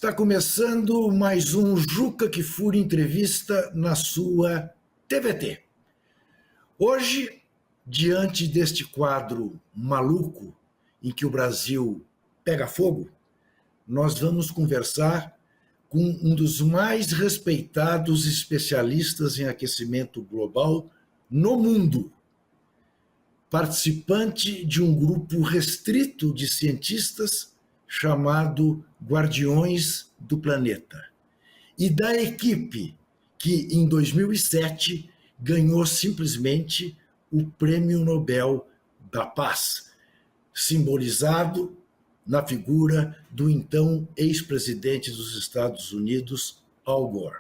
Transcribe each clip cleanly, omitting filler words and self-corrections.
Está começando mais um Juca Kfouri Entrevista na sua TVT. Hoje, diante deste quadro maluco em que o Brasil pega fogo, nós vamos conversar com um dos mais respeitados especialistas em aquecimento global no mundo, participante de um grupo restrito de cientistas chamado Guardiões do Planeta, e da equipe que, em 2007, ganhou simplesmente o Prêmio Nobel da Paz, simbolizado na figura do então ex-presidente dos Estados Unidos, Al Gore.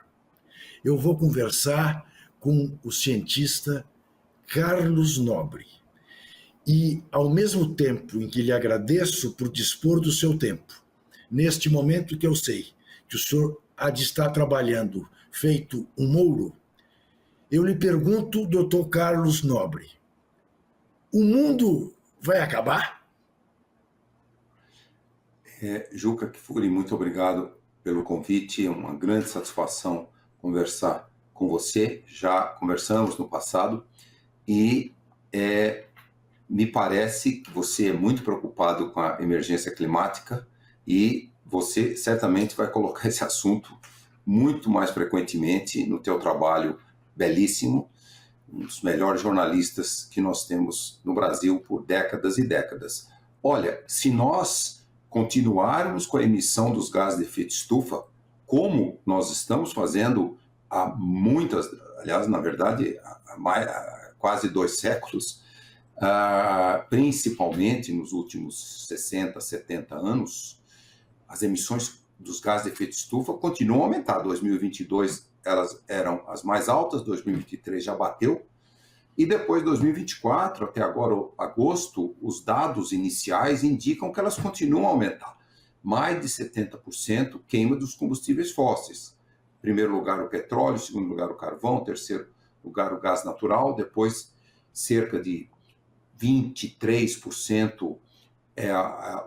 Eu vou conversar com o cientista Carlos Nobre. E, ao mesmo tempo em que lhe agradeço por dispor do seu tempo, neste momento que eu sei que o senhor há de estar trabalhando feito um mouro, eu lhe pergunto, doutor Carlos Nobre, o mundo vai acabar? Juca Kfouri, muito obrigado pelo convite, é uma grande satisfação conversar com você, já conversamos no passado, e me parece que você é muito preocupado com a emergência climática e você certamente vai colocar esse assunto muito mais frequentemente no teu trabalho belíssimo, um dos melhores jornalistas que nós temos no Brasil por décadas e décadas. Olha, se nós continuarmos com a emissão dos gases de efeito estufa, como nós estamos fazendo há muitas, aliás, na verdade, há quase 2 séculos, principalmente nos últimos 60, 70 anos, as emissões dos gases de efeito estufa continuam a aumentar. 2022 elas eram as mais altas, 2023 já bateu, e depois 2024, até agora agosto, os dados iniciais indicam que elas continuam a aumentar. Mais de 70% queima dos combustíveis fósseis. Em primeiro lugar o petróleo, em segundo lugar o carvão, em terceiro lugar o gás natural, depois cerca de 23%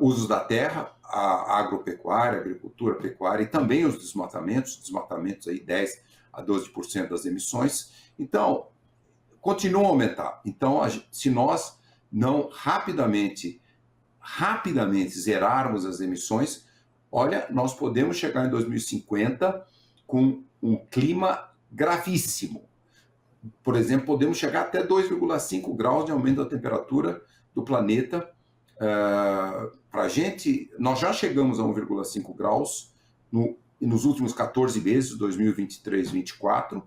usos da terra, a agropecuária, a agricultura, a pecuária, e também os desmatamentos aí 10 a 12% das emissões. Então, continuam a aumentar. Então, se nós não rapidamente zerarmos as emissões, olha, nós podemos chegar em 2050 com um clima gravíssimo. Por exemplo, podemos chegar até 2,5 graus de aumento da temperatura do planeta. Para a gente, nós já chegamos a 1,5 graus nos últimos 14 meses, 2023 e 2024,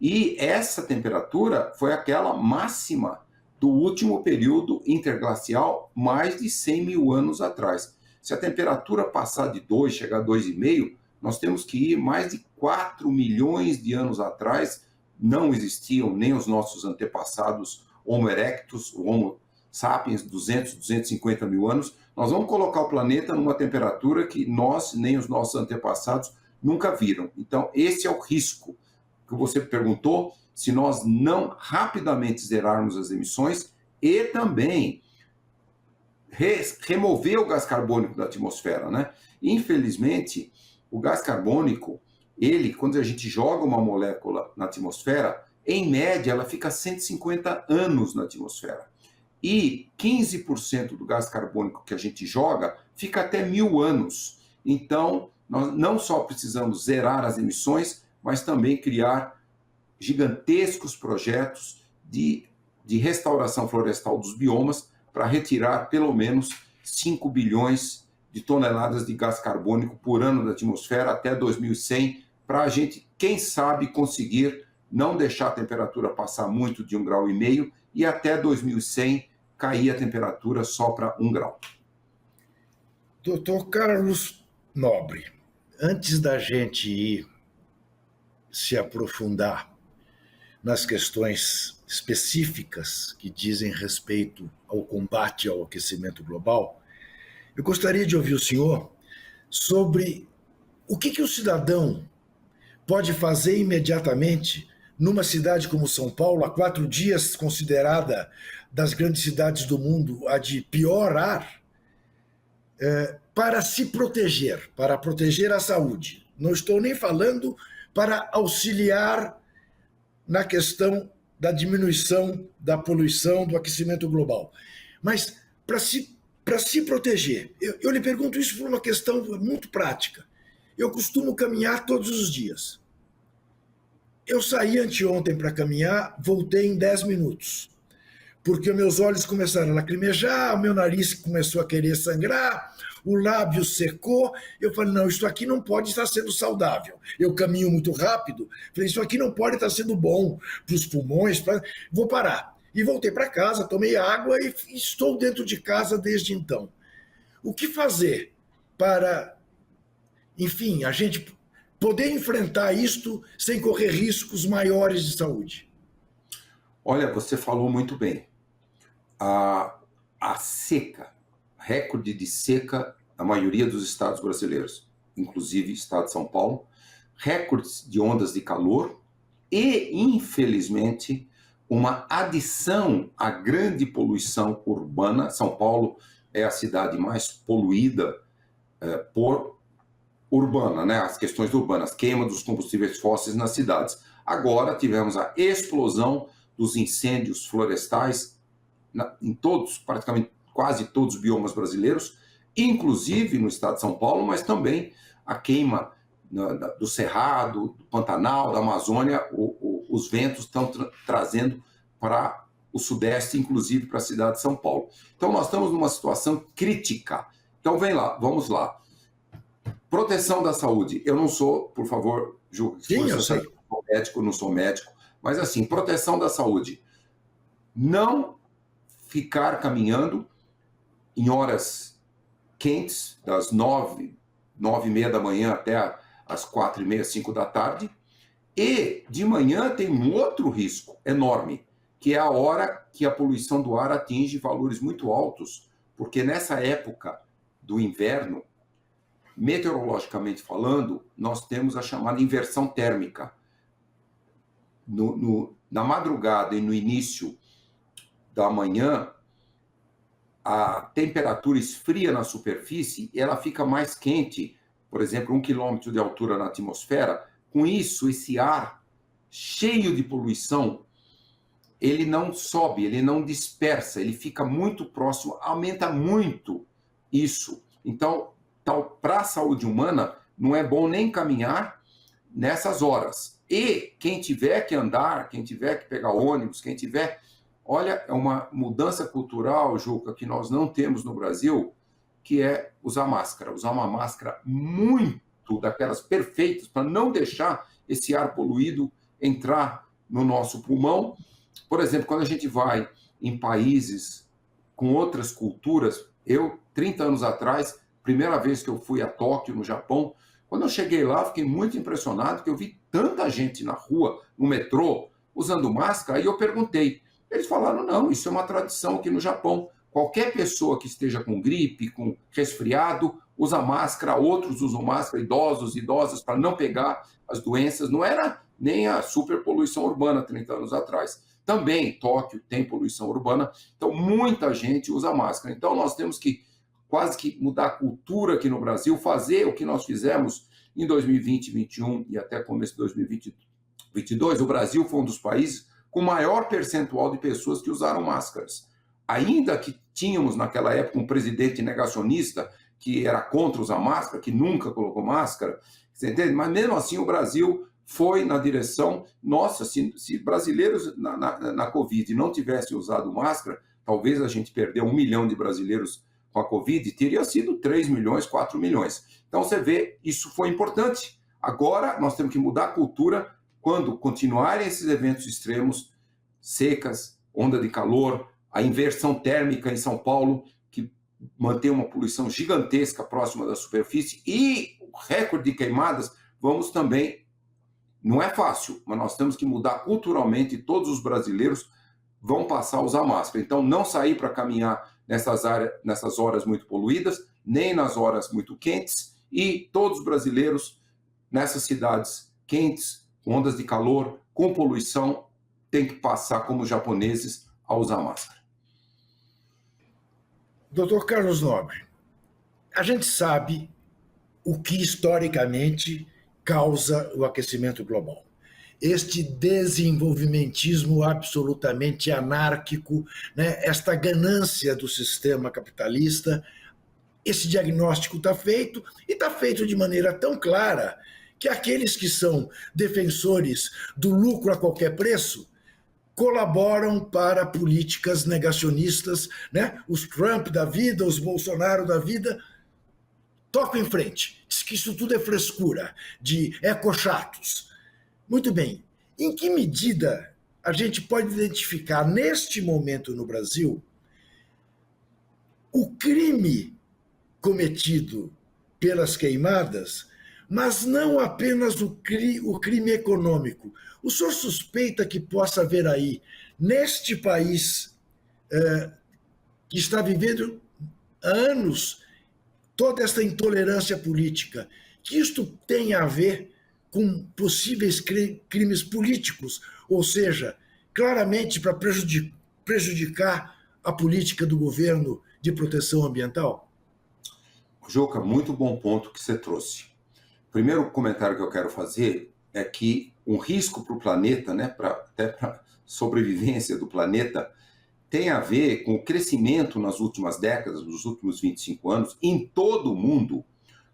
e essa temperatura foi aquela máxima do último período interglacial, mais de 100 mil anos atrás. Se a temperatura passar de 2, chegar a 2,5, nós temos que ir mais de 4 milhões de anos atrás. Não existiam nem os nossos antepassados Homo erectus, o Homo sapiens, 200, 250 mil anos. Nós vamos colocar o planeta numa temperatura que nós, nem os nossos antepassados, nunca viram. Então, esse é o risco que você perguntou, se nós não rapidamente zerarmos as emissões e também remover o gás carbônico da atmosfera, né? Infelizmente, o gás carbônico, quando a gente joga uma molécula na atmosfera, em média, ela fica 150 anos na atmosfera. E 15% do gás carbônico que a gente joga fica até 1000 anos. Então, nós não só precisamos zerar as emissões, mas também criar gigantescos projetos de restauração florestal dos biomas para retirar pelo menos 5 bilhões de toneladas de gás carbônico por ano da atmosfera até 2100, para a gente, quem sabe, conseguir não deixar a temperatura passar muito de 1,5 grau e até 2100 cair a temperatura só para 1 grau. Doutor Carlos Nobre, antes da gente ir se aprofundar nas questões específicas que dizem respeito ao combate ao aquecimento global, eu gostaria de ouvir o senhor sobre o que o cidadão pode fazer imediatamente numa cidade como São Paulo, há 4 dias considerada das grandes cidades do mundo a de pior ar, para se proteger, para proteger a saúde. Não estou nem falando para auxiliar na questão da diminuição da poluição, do aquecimento global. Mas para se proteger, eu lhe pergunto isso por uma questão muito prática. Eu costumo caminhar todos os dias. Eu saí anteontem para caminhar, voltei em 10 minutos, porque meus olhos começaram a lacrimejar, o meu nariz começou a querer sangrar, o lábio secou. Eu falei, não, isso aqui não pode estar sendo saudável. Eu caminho muito rápido, falei, isso aqui não pode estar sendo bom para os pulmões, vou parar. E voltei para casa, tomei água e estou dentro de casa desde então. O que fazer para, enfim, a gente poder enfrentar isto sem correr riscos maiores de saúde? Olha, você falou muito bem. A seca, recorde de seca na maioria dos estados brasileiros, inclusive o estado de São Paulo, recordes de ondas de calor e, infelizmente, uma adição à grande poluição urbana. São Paulo é a cidade mais poluída por urbana, né? As questões urbanas, queima dos combustíveis fósseis nas cidades. Agora tivemos a explosão dos incêndios florestais em todos, praticamente quase todos os biomas brasileiros, inclusive no estado de São Paulo, mas também a queima do Cerrado, do Pantanal, da Amazônia. Os ventos estão trazendo para o Sudeste, inclusive para a cidade de São Paulo. Então nós estamos numa situação crítica. Então vamos lá. Proteção da saúde. Eu não sou, por favor, Ju, Sim, eu sei. não sou médico, mas assim, proteção da saúde. Não ficar caminhando em horas quentes, das 9h30 da manhã até as 4h30, 5 da tarde. E de manhã tem um outro risco enorme, que é a hora que a poluição do ar atinge valores muito altos, porque nessa época do inverno, meteorologicamente falando, nós temos a chamada inversão térmica. Na madrugada e no início da manhã, a temperatura esfria na superfície e ela fica mais quente, por exemplo, 1 quilômetro de altura na atmosfera. Com isso, esse ar cheio de poluição, ele não sobe, ele não dispersa, ele fica muito próximo, aumenta muito isso. Então, para a saúde humana, não é bom nem caminhar nessas horas. E quem tiver que andar, quem tiver que pegar ônibus, quem tiver... Olha, é uma mudança cultural, Juca, que nós não temos no Brasil, que é usar máscara. Usar uma máscara muito daquelas perfeitas para não deixar esse ar poluído entrar no nosso pulmão. Por exemplo, quando a gente vai em países com outras culturas, 30 anos atrás, primeira vez que eu fui a Tóquio, no Japão, quando eu cheguei lá, fiquei muito impressionado, porque eu vi tanta gente na rua, no metrô, usando máscara, e eu perguntei. Eles falaram, não, isso é uma tradição aqui no Japão. Qualquer pessoa que esteja com gripe, com resfriado, usa máscara, outros usam máscara, idosos, idosas, para não pegar as doenças. Não era nem a superpoluição urbana 30 anos atrás. Também Tóquio tem poluição urbana, então muita gente usa máscara. Então nós temos que quase que mudar a cultura aqui no Brasil, fazer o que nós fizemos em 2020, 2021 e até começo de 2022. O Brasil foi um dos países com maior percentual de pessoas que usaram máscaras. Ainda que tínhamos naquela época um presidente negacionista que era contra usar máscara, que nunca colocou máscara, você entende? Mas mesmo assim o Brasil foi na direção, nossa, se brasileiros na Covid não tivessem usado máscara, talvez a gente perdeu 1 milhão de brasileiros com a Covid, teria sido 3 milhões, 4 milhões. Então você vê, isso foi importante. Agora nós temos que mudar a cultura quando continuarem esses eventos extremos, secas, onda de calor, a inversão térmica em São Paulo, que mantém uma poluição gigantesca próxima da superfície, e o recorde de queimadas, vamos também, não é fácil, mas nós temos que mudar culturalmente, e todos os brasileiros vão passar a usar máscara. Então, não sair para caminhar nessas horas muito poluídas, nem nas horas muito quentes, e todos os brasileiros nessas cidades quentes, com ondas de calor, com poluição, têm que passar, como japoneses, a usar máscara. Doutor Carlos Nobre, A gente sabe o que historicamente causa o aquecimento global. Este desenvolvimentismo absolutamente anárquico, né? Esta ganância do sistema capitalista. Esse diagnóstico está feito, e está feito de maneira tão clara que aqueles que são defensores do lucro a qualquer preço colaboram para políticas negacionistas, né? Os Trump da vida, os Bolsonaro da vida, tocam em frente. Diz que isso tudo é frescura, de ecochatos. Muito bem. Em que medida a gente pode identificar, neste momento no Brasil, o crime cometido pelas queimadas, mas não apenas o crime econômico? O senhor suspeita que possa haver aí, neste país que está vivendo há anos toda esta intolerância política, que isto tem a ver com possíveis crimes políticos, ou seja, claramente para prejudicar a política do governo de proteção ambiental? Juca, muito bom ponto que você trouxe. O primeiro comentário que eu quero fazer é que um risco para o planeta, né, até para a sobrevivência do planeta, tem a ver com o crescimento nas últimas décadas, nos últimos 25 anos, em todo o mundo,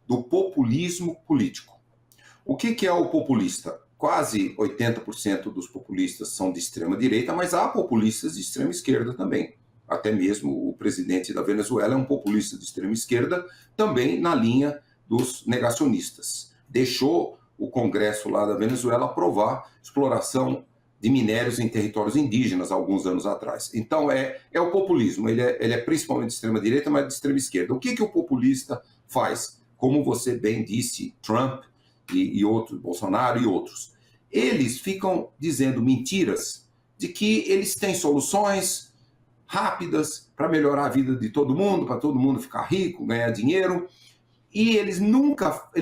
do populismo político. O que é o populista? Quase 80% dos populistas são de extrema direita, mas há populistas de extrema esquerda também. Até mesmo o presidente da Venezuela é um populista de extrema esquerda, também na linha dos negacionistas. Deixou o Congresso lá da Venezuela aprovar exploração de minérios em territórios indígenas alguns anos atrás. Então é o populismo, ele é principalmente de extrema direita, mas de extrema esquerda. O que o populista faz? Como você bem disse, Trump e outros, Bolsonaro e outros, eles ficam dizendo mentiras de que eles têm soluções rápidas para melhorar a vida de todo mundo, para todo mundo ficar rico, ganhar dinheiro, e eles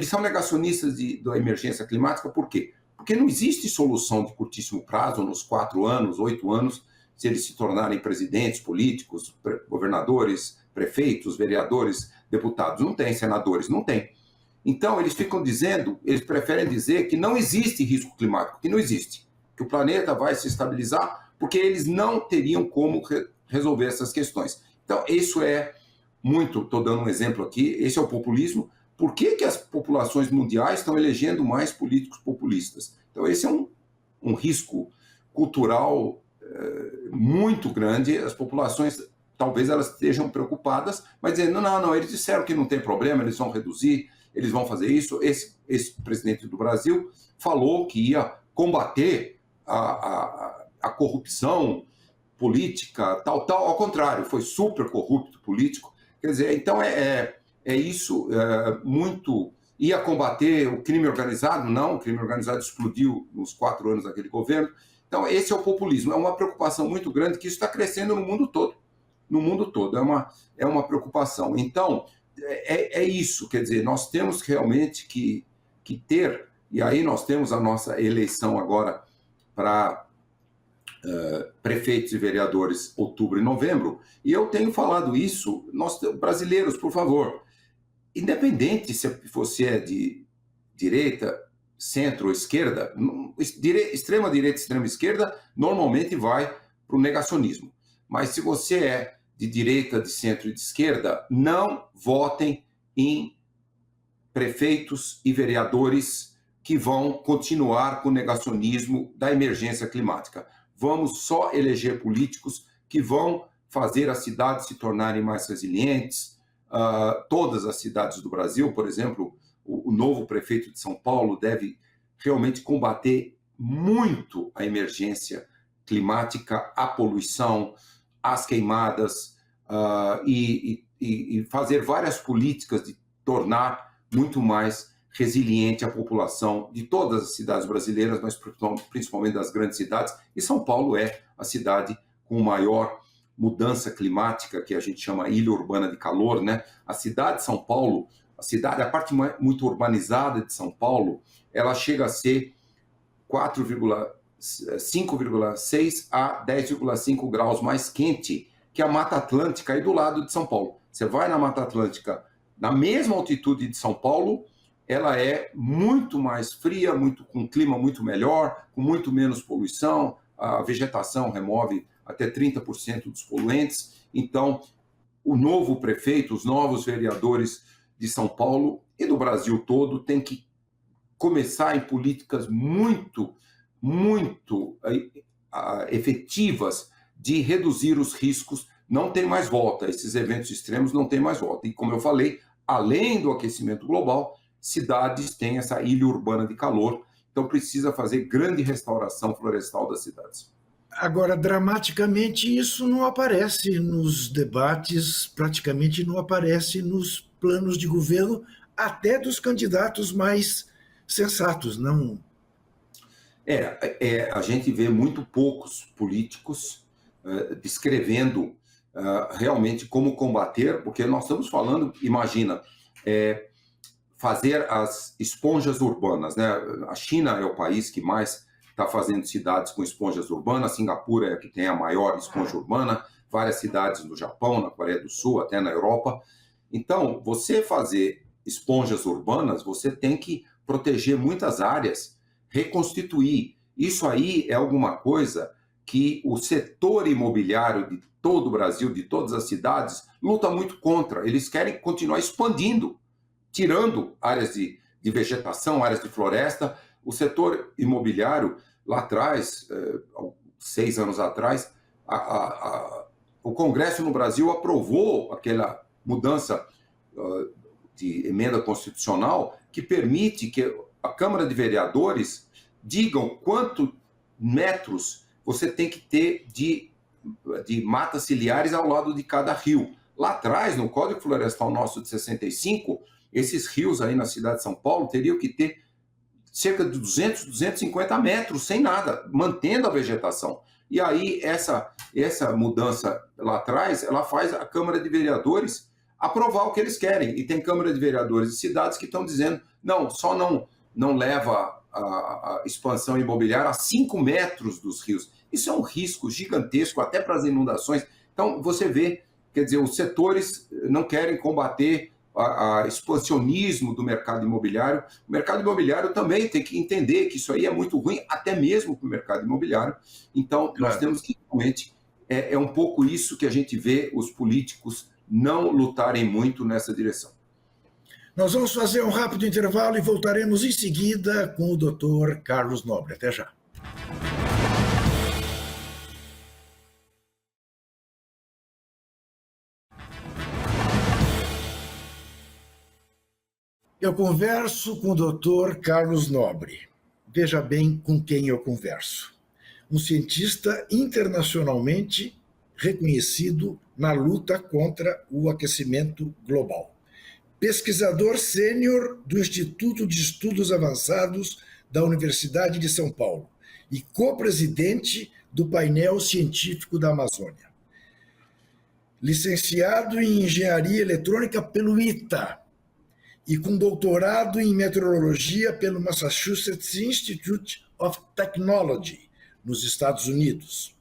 são negacionistas da emergência climática. Por quê? Porque não existe solução de curtíssimo prazo, nos 4 anos, 8 anos, se eles se tornarem presidentes, políticos, governadores, prefeitos, vereadores, deputados. Não tem, senadores, não tem. Então, eles preferem dizer que não existe risco climático, que não existe, que o planeta vai se estabilizar, porque eles não teriam como resolver essas questões. Então, isso é muito, estou dando um exemplo aqui, esse é o populismo. Por que as populações mundiais estão elegendo mais políticos populistas? Então, esse é um risco cultural muito grande. As populações, talvez elas estejam preocupadas, mas dizendo, não, eles disseram que não tem problema, eles vão reduzir, eles vão fazer isso. Esse presidente do Brasil falou que ia combater a corrupção política, tal, ao contrário, foi super corrupto político. Quer dizer, então isso muito... Ia combater o crime organizado? Não, o crime organizado explodiu nos 4 anos daquele governo. Então, esse é o populismo. É uma preocupação muito grande, que isso está crescendo no mundo todo. No mundo todo, é uma preocupação. Então, é isso, quer dizer, nós temos realmente que ter, e aí nós temos a nossa eleição agora para prefeitos e vereadores, outubro e novembro, e eu tenho falado isso, nós brasileiros, por favor, independente se você é de direita, centro ou esquerda, extrema direita e extrema esquerda, normalmente vai para o negacionismo. Mas se você é de direita, de centro e de esquerda, não votem em prefeitos e vereadores que vão continuar com o negacionismo da emergência climática. Vamos só eleger políticos que vão fazer as cidades se tornarem mais resilientes. Todas as cidades do Brasil, por exemplo, o novo prefeito de São Paulo deve realmente combater muito a emergência climática, a poluição, as queimadas, e fazer várias políticas de tornar muito mais resiliente a população de todas as cidades brasileiras, mas principalmente das grandes cidades. E São Paulo é a cidade com maior mudança climática, que a gente chama ilha urbana de calor, né? A cidade de São Paulo, a parte muito urbanizada de São Paulo, ela chega a ser 5,6 a 10,5 graus mais quente que a Mata Atlântica aí do lado de São Paulo. Você vai na Mata Atlântica, na mesma altitude de São Paulo, ela é muito mais fria, com um clima muito melhor, com muito menos poluição, a vegetação remove até 30% dos poluentes. Então, o novo prefeito, os novos vereadores de São Paulo e do Brasil todo têm que começar em políticas muito efetivas de reduzir os riscos. Não tem mais volta, esses eventos extremos não tem mais volta. E como eu falei, além do aquecimento global, cidades têm essa ilha urbana de calor, então precisa fazer grande restauração florestal das cidades. Agora, dramaticamente, isso não aparece nos debates, praticamente não aparece nos planos de governo, até dos candidatos mais sensatos, não? A gente vê muito poucos políticos descrevendo realmente como combater, porque nós estamos falando, imagina, fazer as esponjas urbanas, né? A China é o país que mais está fazendo cidades com esponjas urbanas, Singapura é a que tem a maior esponja urbana, várias cidades no Japão, na Coreia do Sul, até na Europa. Então, você fazer esponjas urbanas, você tem que proteger muitas áreas, reconstituir. Isso aí é alguma coisa que o setor imobiliário de todo o Brasil, de todas as cidades, luta muito contra. Eles querem continuar expandindo, tirando áreas de vegetação, áreas de floresta. O setor imobiliário, lá atrás, 6 anos atrás, o Congresso no Brasil aprovou aquela mudança de emenda constitucional que permite que a Câmara de Vereadores digam quantos metros você tem que ter de matas ciliares ao lado de cada rio. Lá atrás, no Código Florestal nosso de 65, esses rios aí na cidade de São Paulo teriam que ter cerca de 200, 250 metros, sem nada, mantendo a vegetação. E aí, essa mudança lá atrás, ela faz a Câmara de Vereadores aprovar o que eles querem. E tem Câmara de Vereadores de cidades que estão dizendo, não, só não leva a expansão imobiliária a 5 metros dos rios. Isso é um risco gigantesco, até para as inundações. Então, você vê, quer dizer, os setores não querem combater o expansionismo do mercado imobiliário. O mercado imobiliário também tem que entender que isso aí é muito ruim, até mesmo para o mercado imobiliário. Então, nós temos que, realmente, é um pouco isso que a gente vê os políticos não lutarem muito nessa direção. Nós vamos fazer um rápido intervalo e voltaremos em seguida com o Dr. Carlos Nobre. Até já. Eu converso com o Dr. Carlos Nobre. Veja bem com quem eu converso. Um cientista internacionalmente reconhecido na luta contra o aquecimento global. Pesquisador sênior do Instituto de Estudos Avançados da Universidade de São Paulo e co-presidente do painel científico da Amazônia. Licenciado em Engenharia Eletrônica pelo ITA, e com doutorado em meteorologia pelo Massachusetts Institute of Technology, nos Estados Unidos.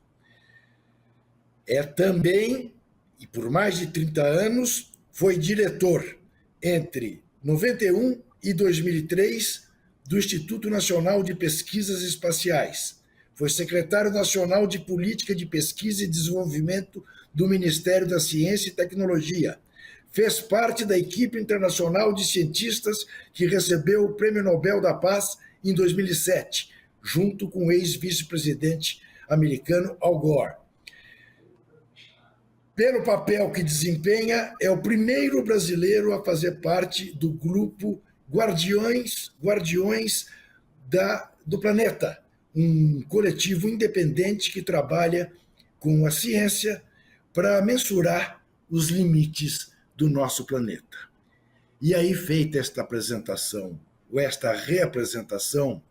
É também, e por mais de 30 anos, foi diretor, entre 91 e 2003, do Instituto Nacional de Pesquisas Espaciais. Foi secretário nacional de Política de Pesquisa e Desenvolvimento do Ministério da Ciência e Tecnologia. Fez parte da equipe internacional de cientistas que recebeu o Prêmio Nobel da Paz em 2007, junto com o ex-vice-presidente americano Al Gore. Pelo papel que desempenha, é o primeiro brasileiro a fazer parte do grupo Guardiões do Planeta, um coletivo independente que trabalha com a ciência para mensurar os limites do nosso planeta. E aí, feita esta apresentação, ou esta reapresentação,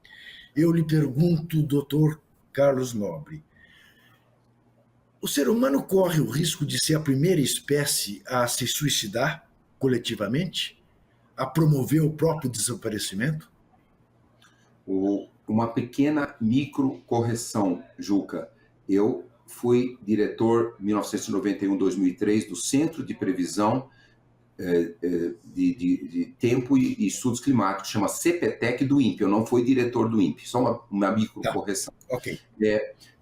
eu lhe pergunto, doutor Carlos Nobre, o ser humano corre o risco de ser a primeira espécie a se suicidar coletivamente? A promover o próprio desaparecimento? Uma pequena microcorreção, Juca. Eu fui diretor, em 1991-2003, do Centro de Previsão de Tempo e Estudos Climáticos, chama CPTEC do INPE, eu não fui diretor do INPE, só uma micro-correção. Tá. Ok.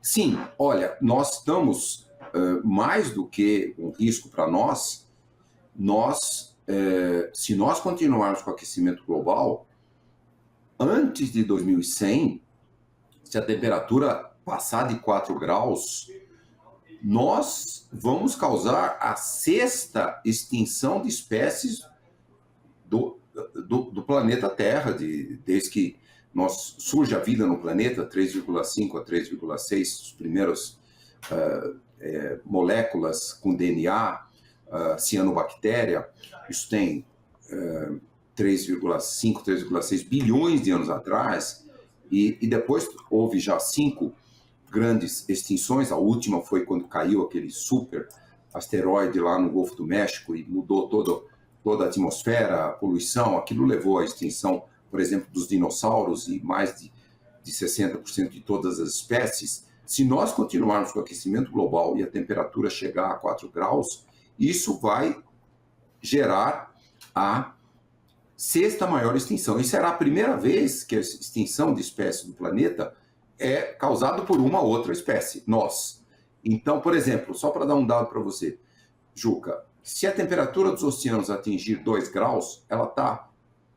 Sim, olha, nós estamos, mais do que um risco para nós, se nós continuarmos com o aquecimento global, antes de 2100, se a temperatura passar de 4 graus, nós vamos causar a 6ª extinção de espécies do planeta Terra, desde que surge a vida no planeta, 3,5 a 3,6, os primeiros moléculas com DNA, cianobactéria, isso tem 3,5, 3,6 bilhões de anos atrás, e depois houve já 5 grandes extinções. A última foi quando caiu aquele super asteroide lá no Golfo do México e mudou toda a atmosfera, a poluição. Aquilo levou à extinção, por exemplo, dos dinossauros e mais de 60% de todas as espécies. Se nós continuarmos com o aquecimento global e a temperatura chegar a 4 graus, isso vai gerar a 6ª maior extinção. E será a primeira vez que a extinção de espécies do planeta é causado por uma outra espécie, nós. Então, por exemplo, só para dar um dado para você, Juca, se a temperatura dos oceanos atingir 2 graus, ela está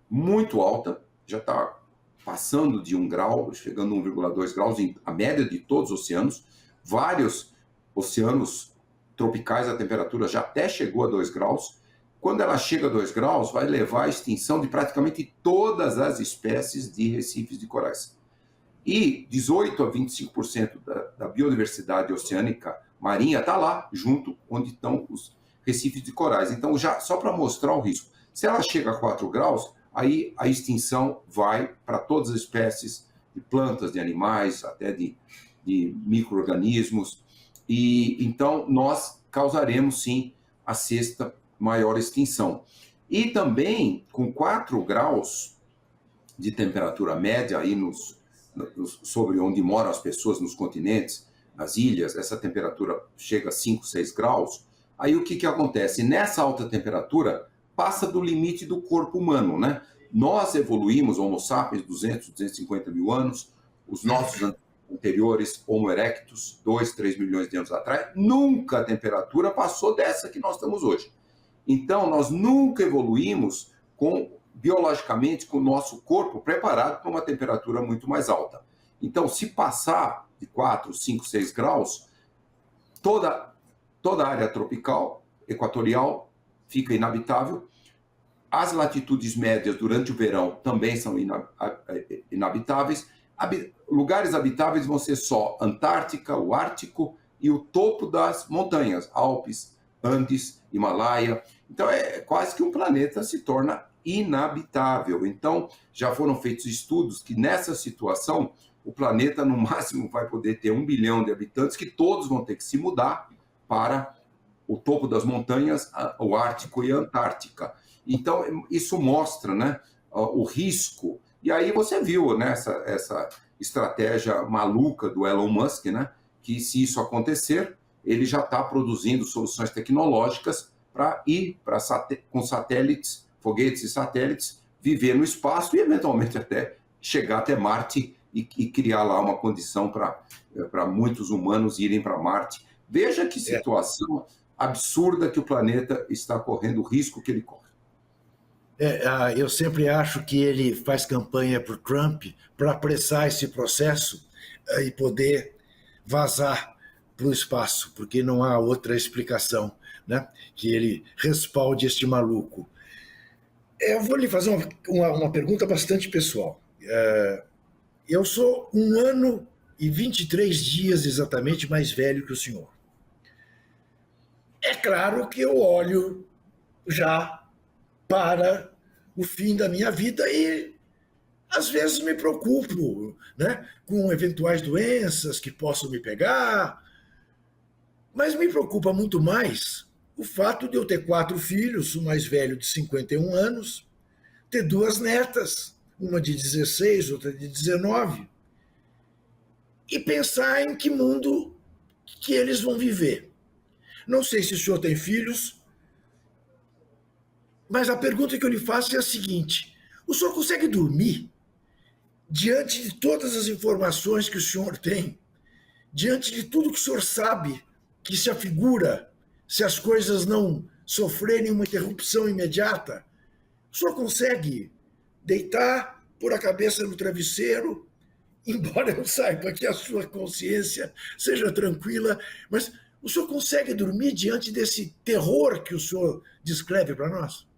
muito alta, já está passando de 1 grau, chegando a 1,2 graus, a média de todos os oceanos. Vários oceanos tropicais, a temperatura já até chegou a 2 graus. Quando ela chega a 2 graus, vai levar à extinção de praticamente todas as espécies de recifes de corais. E 18 a 25% da biodiversidade oceânica marinha está lá, junto onde estão os recifes de corais. Então, já só para mostrar o risco, se ela chega a 4 graus, aí a extinção vai para todas as espécies de plantas, de animais, até de micro-organismos. E então nós causaremos, sim, a 6ª maior extinção. E também, com 4 graus de temperatura média aí sobre onde moram as pessoas nos continentes, nas ilhas, essa temperatura chega a 5, 6 graus, aí o que acontece? Nessa alta temperatura, passa do limite do corpo humano, né? Nós evoluímos, Homo sapiens, 200, 250 mil anos, os nossos anteriores, Homo erectus, 2, 3 milhões de anos atrás, nunca a temperatura passou dessa que nós estamos hoje. Então, nós nunca evoluímos biologicamente com o nosso corpo preparado para uma temperatura muito mais alta. Então, se passar de 4, 5, 6 graus, toda a área tropical, equatorial, fica inabitável. As latitudes médias durante o verão também são inabitáveis. Lugares habitáveis vão ser só Antártica, o Ártico e o topo das montanhas, Alpes, Andes, Himalaia. Então, é quase que um planeta se torna inabitável. Então, já foram feitos estudos que nessa situação o planeta no máximo vai poder ter 1 bilhão de habitantes, que todos vão ter que se mudar para o topo das montanhas, o Ártico e a Antártica. Então, isso mostra, né, o risco. E aí você viu, né, essa estratégia maluca do Elon Musk, né, que se isso acontecer, ele já está produzindo soluções tecnológicas para ir com satélites, foguetes e satélites, viver no espaço e, eventualmente, até chegar até Marte e criar lá uma condição para muitos humanos irem para Marte. Veja que situação absurda que o planeta está correndo, o risco que ele corre. Eu sempre acho que ele faz campanha para o Trump para apressar esse processo e poder vazar para o espaço, porque não há outra explicação, né, que ele respalde este maluco. Eu vou lhe fazer uma pergunta bastante pessoal. Eu sou 1 ano e 23 dias exatamente mais velho que o senhor. É claro que eu olho já para o fim da minha vida e às vezes me preocupo, né, com eventuais doenças que possam me pegar, mas me preocupa muito mais o fato de eu ter 4 filhos, o mais velho de 51 anos, ter 2 netas, uma de 16, outra de 19, e pensar em que mundo que eles vão viver. Não sei se o senhor tem filhos, Mas a pergunta que eu lhe faço é a seguinte: o senhor consegue dormir diante de todas as informações que o senhor tem, diante de tudo que o senhor sabe que se afigura se as coisas não sofrerem uma interrupção imediata? O senhor consegue deitar, pôr a cabeça no travesseiro, embora eu saiba que a sua consciência seja tranquila, mas o senhor consegue dormir diante desse terror que o senhor descreve para nós?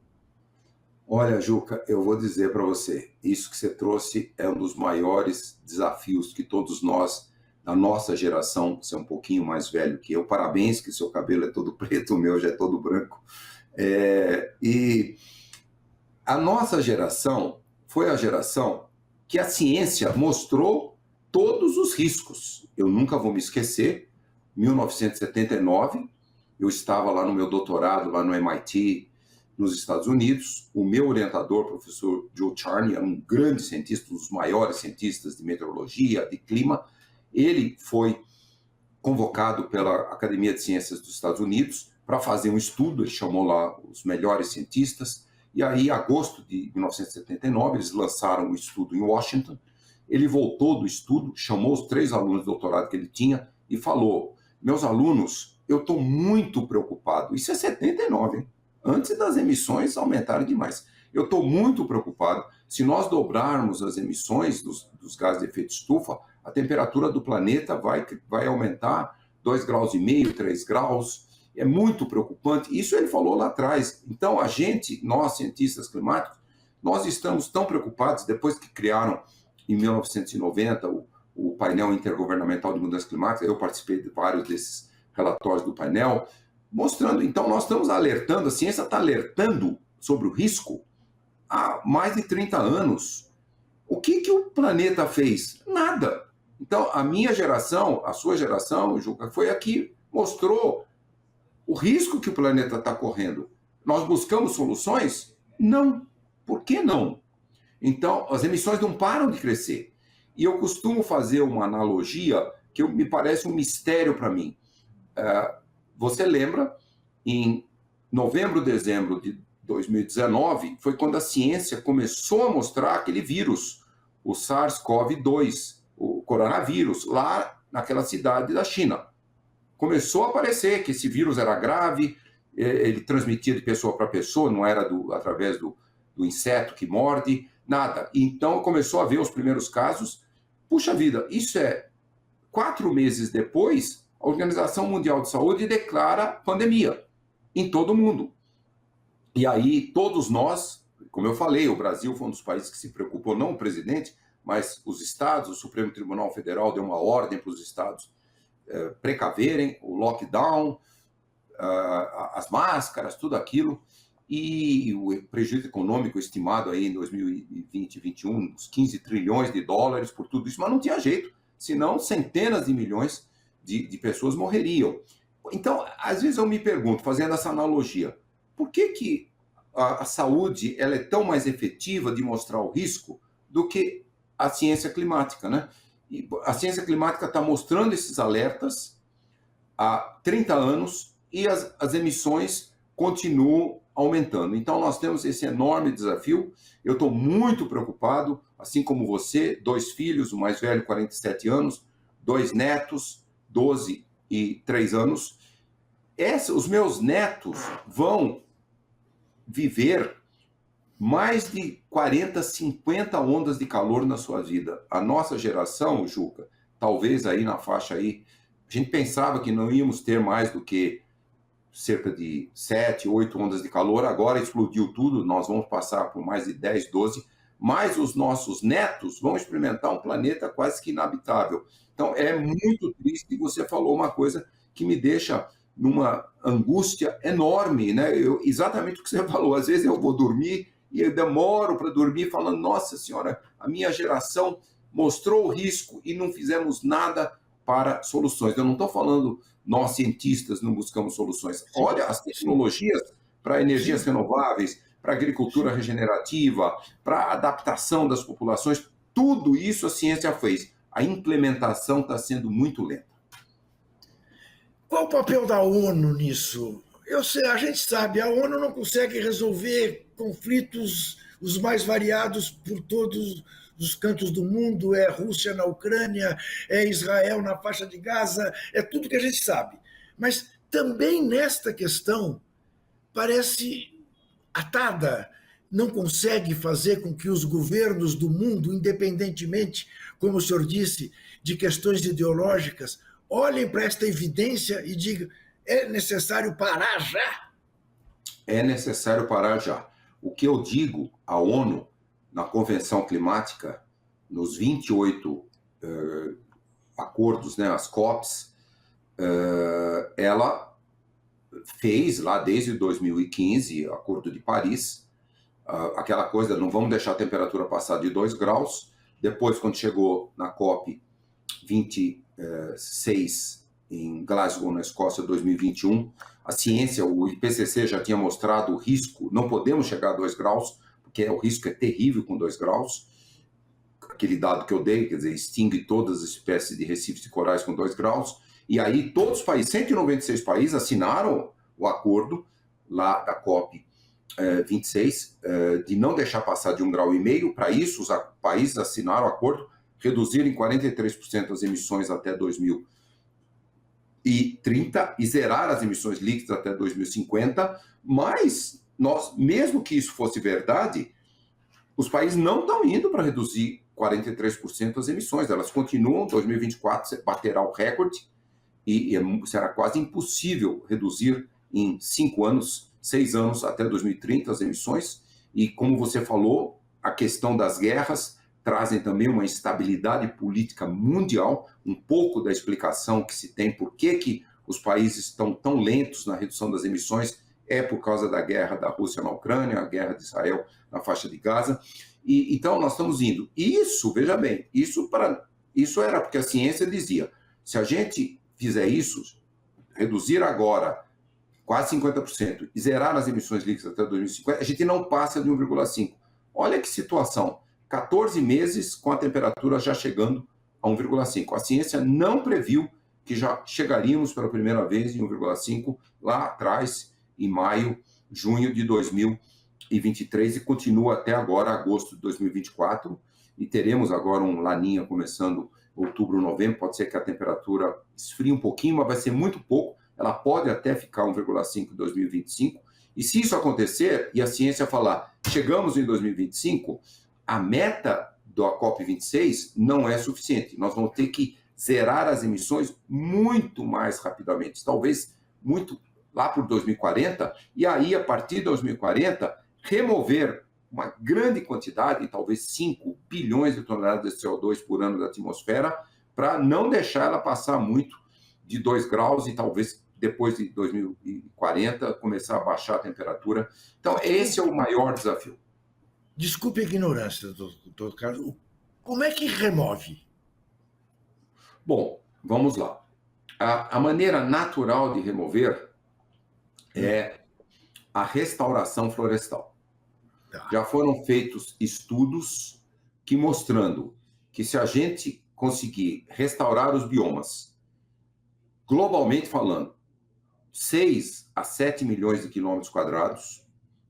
Olha, Juca, eu vou dizer para você, isso que você trouxe é um dos maiores desafios que todos nós, da nossa geração, você é um pouquinho mais velho que eu, parabéns que seu cabelo é todo preto, o meu já é todo branco, e a nossa geração foi a geração que a ciência mostrou todos os riscos. Eu nunca vou me esquecer, 1979, eu estava lá no meu doutorado, lá no MIT, nos Estados Unidos. O meu orientador, professor Joe Charney, era um grande cientista, um dos maiores cientistas de meteorologia, de clima. Ele foi convocado pela Academia de Ciências dos Estados Unidos para fazer um estudo, ele chamou lá os melhores cientistas, e aí, em agosto de 1979, eles lançaram um estudo em Washington. Ele voltou do estudo, chamou os 3 alunos de doutorado que ele tinha e falou: meus alunos, eu estou muito preocupado. Isso é 79, hein? Antes das emissões aumentarem demais. Eu estou muito preocupado. Se nós dobrarmos as emissões dos gases de efeito estufa, a temperatura do planeta vai aumentar 2,5 graus, 3 graus. É muito preocupante. Isso ele falou lá atrás. Então, nós cientistas climáticos, nós estamos tão preocupados, depois que criaram, em 1990, o painel intergovernamental de mudança climática, eu participei de vários desses relatórios do painel, mostrando, então nós estamos alertando, a ciência está alertando sobre o risco há mais de 30 anos. O que o planeta fez? Nada. Então, a minha geração, a sua geração, Juca, foi a que mostrou o risco que o planeta está correndo. Nós buscamos soluções? Não. Por que não? Então, as emissões não param de crescer. E eu costumo fazer uma analogia que me parece um mistério para mim. Você lembra, em novembro, dezembro de 2019, foi quando a ciência começou a mostrar aquele vírus, o SARS-CoV-2, o coronavírus, lá naquela cidade da China. Começou a aparecer que esse vírus era grave, ele transmitia de pessoa para pessoa, não era através do inseto que morde, nada. Então começou a ver os primeiros casos. Puxa vida, isso é 4 meses depois, a Organização Mundial de Saúde declara pandemia em todo o mundo. E aí todos nós, como eu falei, o Brasil foi um dos países que se preocupou, não o presidente, mas os estados, o Supremo Tribunal Federal deu uma ordem para os estados precaverem, o lockdown, as máscaras, tudo aquilo, e o prejuízo econômico estimado aí em 2020 e 2021, uns 15 trilhões de dólares por tudo isso, mas não tinha jeito, senão centenas de milhões de pessoas morreriam. Então, às vezes eu me pergunto, fazendo essa analogia, por que a saúde ela é tão mais efetiva de mostrar o risco do que a ciência climática, né? E a ciência climática está mostrando esses alertas há 30 anos e as emissões continuam aumentando. Então, nós temos esse enorme desafio. Eu estou muito preocupado, assim como você, 2 filhos, o mais velho, 47 anos, 2 netos, 12 e 3 anos. Os meus netos vão viver mais de 40, 50 ondas de calor na sua vida. A nossa geração, Juca, talvez aí na faixa aí, a gente pensava que não íamos ter mais do que cerca de 7, 8 ondas de calor, agora explodiu tudo, nós vamos passar por mais de 10, 12, mas os nossos netos vão experimentar um planeta quase que inabitável. Então é muito triste, você falou uma coisa que me deixa numa angústia enorme, né? Exatamente o que você falou, às vezes eu vou dormir e eu demoro para dormir falando, nossa senhora, a minha geração mostrou o risco e não fizemos nada para soluções. Eu não estou falando nós cientistas não buscamos soluções. Olha as tecnologias para energias renováveis, para agricultura regenerativa, para a adaptação das populações, tudo isso a ciência fez. A implementação está sendo muito lenta. Qual o papel da ONU nisso? Eu sei, a gente sabe, a ONU não consegue resolver conflitos os mais variados por todos os cantos do mundo, é Rússia na Ucrânia, é Israel na faixa de Gaza, é tudo que a gente sabe. Mas também nesta questão parece atada, não consegue fazer com que os governos do mundo, independentemente, como o senhor disse, de questões ideológicas, olhem para esta evidência e digam: é necessário parar já? É necessário parar já. O que eu digo à ONU, na Convenção Climática, nos 28 acordos, né, as COPs, ela fez lá desde 2015, Acordo de Paris, aquela coisa, não vamos deixar a temperatura passar de 2 graus. Depois, quando chegou na COP 26 em Glasgow, na Escócia, 2021, a ciência, o IPCC já tinha mostrado o risco, não podemos chegar a 2 graus, porque o risco é terrível com 2 graus. Aquele dado que eu dei, quer dizer, extingue todas as espécies de recifes de corais com 2 graus. E aí todos os países, 196 países, assinaram o acordo lá da COP 26, de não deixar passar de 1,5 graus. Para isso, os países assinaram o acordo, reduzir em 43% as emissões até 2030 e zerar as emissões líquidas até 2050. Mas, mesmo que isso fosse verdade, os países não estão indo para reduzir 43% as emissões. Elas continuam, 2024 baterá o recorde, e será quase impossível reduzir em 5 anos, 6 anos, até 2030 as emissões. E como você falou, a questão das guerras trazem também uma instabilidade política mundial, um pouco da explicação que se tem por que os países estão tão lentos na redução das emissões é por causa da guerra da Rússia na Ucrânia, a guerra de Israel na faixa de Gaza. E então nós estamos indo. Isso, veja bem, isso era porque a ciência dizia, se a gente fizer isso, reduzir agora quase 50% e zerar as emissões líquidas até 2050, a gente não passa de 1,5. Olha que situação, 14 meses com a temperatura já chegando a 1,5. A ciência não previu que já chegaríamos pela primeira vez em 1,5 lá atrás, em maio, junho de 2023, e continua até agora, agosto de 2024, e teremos agora um laninha começando outubro, novembro. Pode ser que a temperatura esfrie um pouquinho, mas vai ser muito pouco. Ela pode até ficar 1,5 em 2025. E se isso acontecer, e a ciência falar, chegamos em 2025, a meta da COP26 não é suficiente. Nós vamos ter que zerar as emissões muito mais rapidamente, talvez muito lá por 2040, e aí, a partir de 2040, remover uma grande quantidade, talvez 5 bilhões de toneladas de CO2 por ano da atmosfera, para não deixar ela passar muito de 2 graus e talvez depois de 2040 começar a baixar a temperatura. Então, esse é o maior desafio. Desculpe a ignorância, doutor Carlos. Como é que remove? Bom, vamos lá. A maneira natural de remover é a restauração florestal. Já foram feitos estudos que mostrando que se a gente conseguir restaurar os biomas, globalmente falando, 6 a 7 milhões de quilômetros quadrados,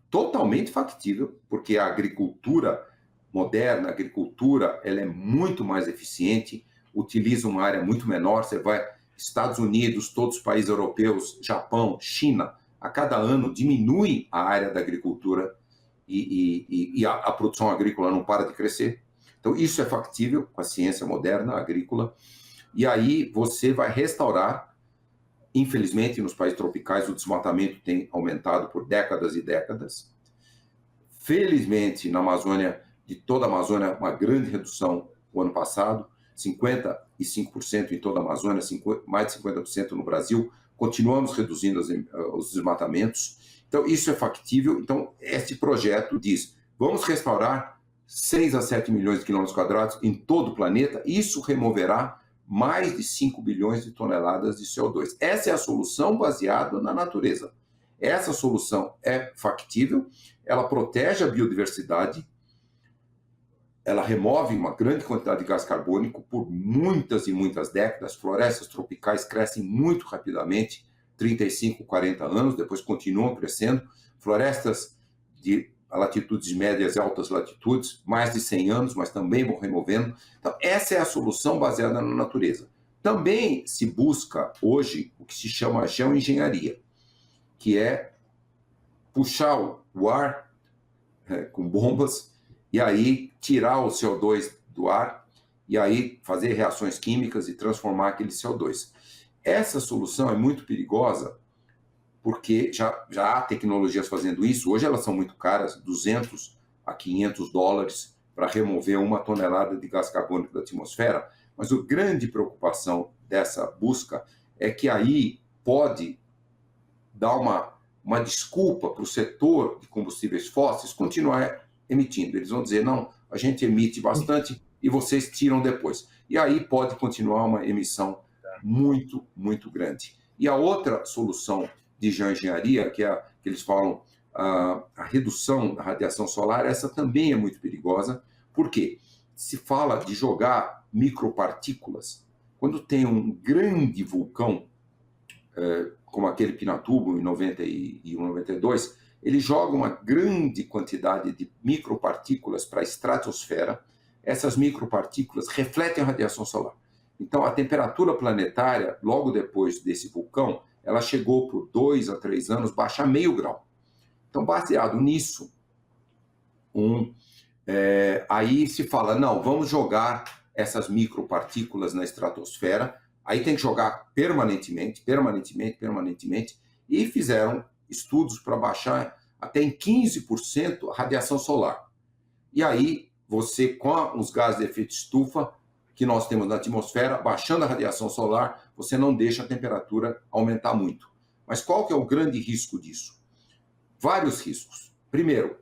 totalmente factível, porque a agricultura moderna, a agricultura, ela é muito mais eficiente, utiliza uma área muito menor. Você vai Estados Unidos, todos os países europeus, Japão, China, a cada ano diminui a área da agricultura e a produção agrícola não para de crescer. Então, isso é factível com a ciência moderna agrícola. E aí você vai restaurar. Infelizmente, nos países tropicais, o desmatamento tem aumentado por décadas e décadas. Felizmente, na Amazônia, de toda a Amazônia, uma grande redução o ano passado, 55% em toda a Amazônia, mais de 50% no Brasil. Continuamos reduzindo os desmatamentos. Então, isso é factível. Então, este projeto diz, vamos restaurar 6 a 7 milhões de quilômetros quadrados em todo o planeta. Isso removerá mais de 5 bilhões de toneladas de CO2. Essa é a solução baseada na natureza. Essa solução é factível, ela protege a biodiversidade, ela remove uma grande quantidade de gás carbônico por muitas e muitas décadas. Florestas tropicais crescem muito rapidamente, 35, 40 anos, depois continuam crescendo. Florestas de a latitudes médias e altas latitudes, mais de 100 anos, mas também vão removendo. Então, essa é a solução baseada na natureza. Também se busca hoje o que se chama geoengenharia, que é puxar o ar com bombas e aí tirar o CO2 do ar e aí fazer reações químicas e transformar aquele CO2. Essa solução é muito perigosa porque já há tecnologias fazendo isso. Hoje elas são muito caras, 200 a 500 dólares para remover 1 tonelada de gás carbônico da atmosfera. Mas a grande preocupação dessa busca é que aí pode dar uma desculpa para o setor de combustíveis fósseis continuar emitindo. Eles vão dizer, não, a gente emite bastante e vocês tiram depois. E aí pode continuar uma emissão muito, muito grande. E a outra solução de geoengenharia, que eles falam a redução da radiação solar, essa também é muito perigosa. Por quê? Se fala de jogar micropartículas. Quando tem um grande vulcão, como aquele Pinatubo em 91, 92, ele joga uma grande quantidade de micropartículas para a estratosfera. Essas micropartículas refletem a radiação solar. Então, a temperatura planetária, logo depois desse vulcão, ela chegou por 2 a 3 anos baixar meio grau. Então, baseado nisso, aí se fala, não, vamos jogar essas micropartículas na estratosfera, aí tem que jogar permanentemente, e fizeram estudos para baixar até em 15% a radiação solar. E aí, você, com os gases de efeito estufa que nós temos na atmosfera, baixando a radiação solar, você não deixa a temperatura aumentar muito. Mas qual que é o grande risco disso? Vários riscos. Primeiro,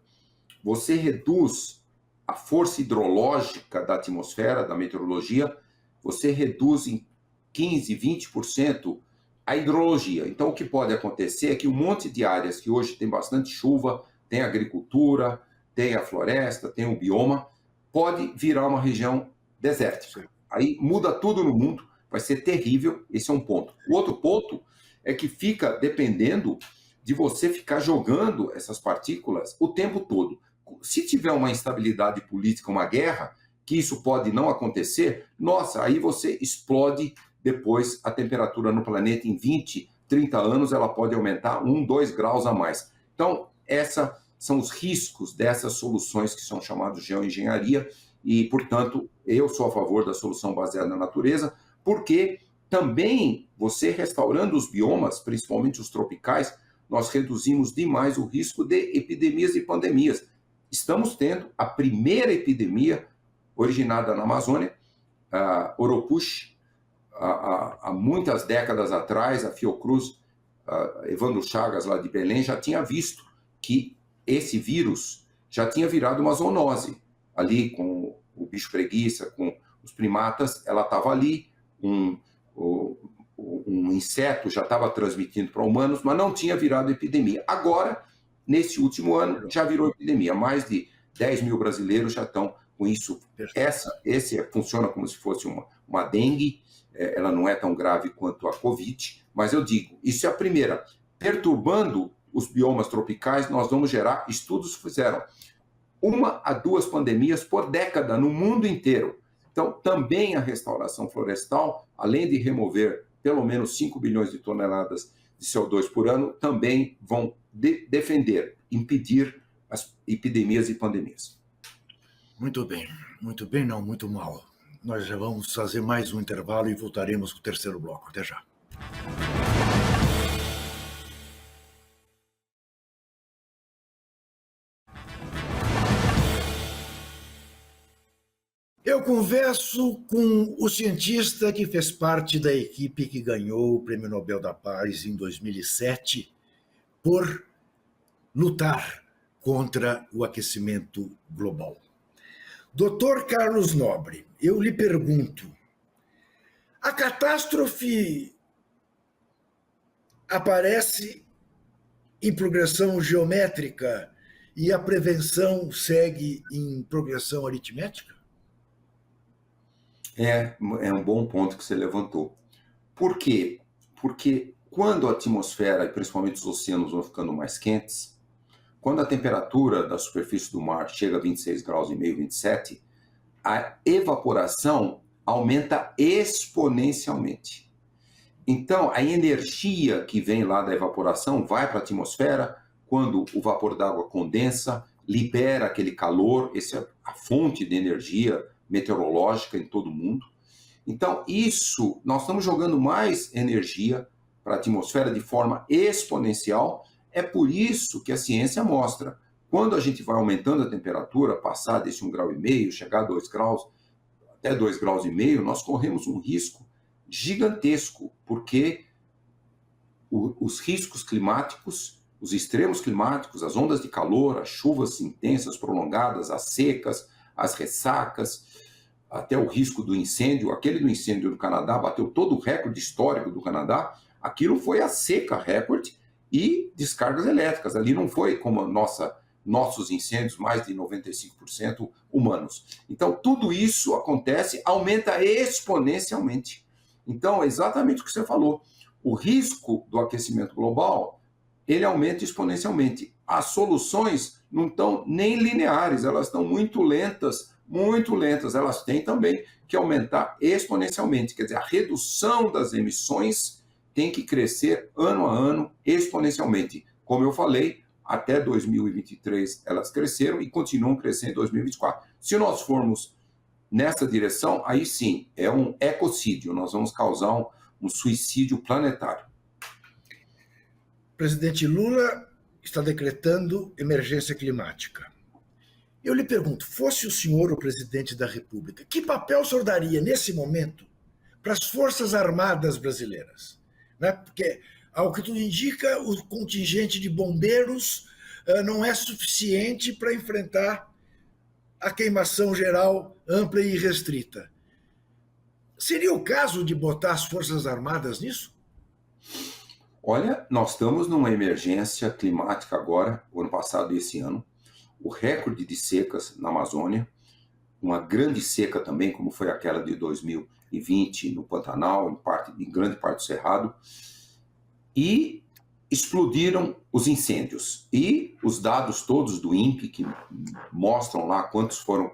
você reduz a força hidrológica da atmosfera, da meteorologia, você reduz em 15%, 20% a hidrologia. Então, o que pode acontecer é que um monte de áreas que hoje tem bastante chuva, tem agricultura, tem a floresta, tem o bioma, pode virar uma região desértica. Aí muda tudo no mundo, vai ser terrível, esse é um ponto. O outro ponto é que fica dependendo de você ficar jogando essas partículas o tempo todo. Se tiver uma instabilidade política, uma guerra, que isso pode não acontecer, nossa, aí você explode depois a temperatura no planeta em 20, 30 anos, ela pode aumentar 1, 2 graus a mais. Então, esses são os riscos dessas soluções que são chamadas de geoengenharia e, portanto, eu sou a favor da solução baseada na natureza, porque também você restaurando os biomas, principalmente os tropicais, nós reduzimos demais o risco de epidemias e pandemias. Estamos tendo a primeira epidemia originada na Amazônia, a Oropush, há muitas décadas atrás, a Fiocruz, Evandro Chagas, lá de Belém, já tinha visto que esse vírus já tinha virado uma zoonose. Ali com o bicho preguiça, com os primatas, ela estava ali, um inseto já estava transmitindo para humanos, mas não tinha virado epidemia. Agora, nesse último ano, já virou epidemia. Mais de 10 mil brasileiros já estão com isso. Esse funciona como se fosse uma dengue, ela não é tão grave quanto a Covid, mas eu digo, isso é a primeira. Perturbando os biomas tropicais, nós vamos gerar, estudos fizeram 1 a 2 pandemias por década no mundo inteiro. Então, também a restauração florestal, além de remover pelo menos 5 bilhões de toneladas de CO2 por ano, também vão defender, impedir as epidemias e pandemias. Muito bem, não, muito mal. Nós já vamos fazer mais um intervalo e voltaremos com o terceiro bloco. Até já. Eu converso com o cientista que fez parte da equipe que ganhou o Prêmio Nobel da Paz em 2007 por lutar contra o aquecimento global. Dr. Carlos Nobre, eu lhe pergunto, a catástrofe aparece em progressão geométrica e a prevenção segue em progressão aritmética? É um bom ponto que você levantou. Por quê? Porque quando a atmosfera, e principalmente os oceanos, vão ficando mais quentes, quando a temperatura da superfície do mar chega a 26 graus e meio, 27, a evaporação aumenta exponencialmente. Então, a energia que vem lá da evaporação vai para a atmosfera, quando o vapor d'água condensa, libera aquele calor, essa é a fonte de energia meteorológica em todo o mundo. Então, isso, nós estamos jogando mais energia para a atmosfera de forma exponencial. É por isso que a ciência mostra, quando a gente vai aumentando a temperatura, passar desse 1,5 grau, chegar a 2 graus, até 2,5 graus, nós corremos um risco gigantesco, porque os riscos climáticos, os extremos climáticos, as ondas de calor, as chuvas intensas, prolongadas, as secas, as ressacas, até o risco do incêndio, aquele do incêndio do Canadá bateu todo o recorde histórico do Canadá, aquilo foi a seca recorde e descargas elétricas, ali não foi como nossos incêndios, mais de 95% humanos. Então, tudo isso acontece, aumenta exponencialmente. Então, é exatamente o que você falou. O risco do aquecimento global, ele aumenta exponencialmente. As soluções não estão nem lineares, elas estão muito lentas, muito lentas. Elas têm também que aumentar exponencialmente. Quer dizer, a redução das emissões tem que crescer ano a ano exponencialmente. Como eu falei, até 2023 elas cresceram e continuam crescendo em 2024. Se nós formos nessa direção, aí sim, é um ecocídio, nós vamos causar um suicídio planetário. O presidente Lula está decretando emergência climática. Eu lhe pergunto, fosse o senhor o presidente da República, que papel o senhor daria nesse momento para as Forças Armadas brasileiras? Né? Porque, ao que tudo indica, o contingente de bombeiros não é suficiente para enfrentar a queimação geral ampla e restrita. Seria o caso de botar as Forças Armadas nisso? Olha, nós estamos numa emergência climática agora, o ano passado e esse ano. O recorde de secas na Amazônia, uma grande seca também, como foi aquela de 2020 no Pantanal, em grande parte do Cerrado, e explodiram os incêndios. E os dados todos do INPE, que mostram lá quantos foram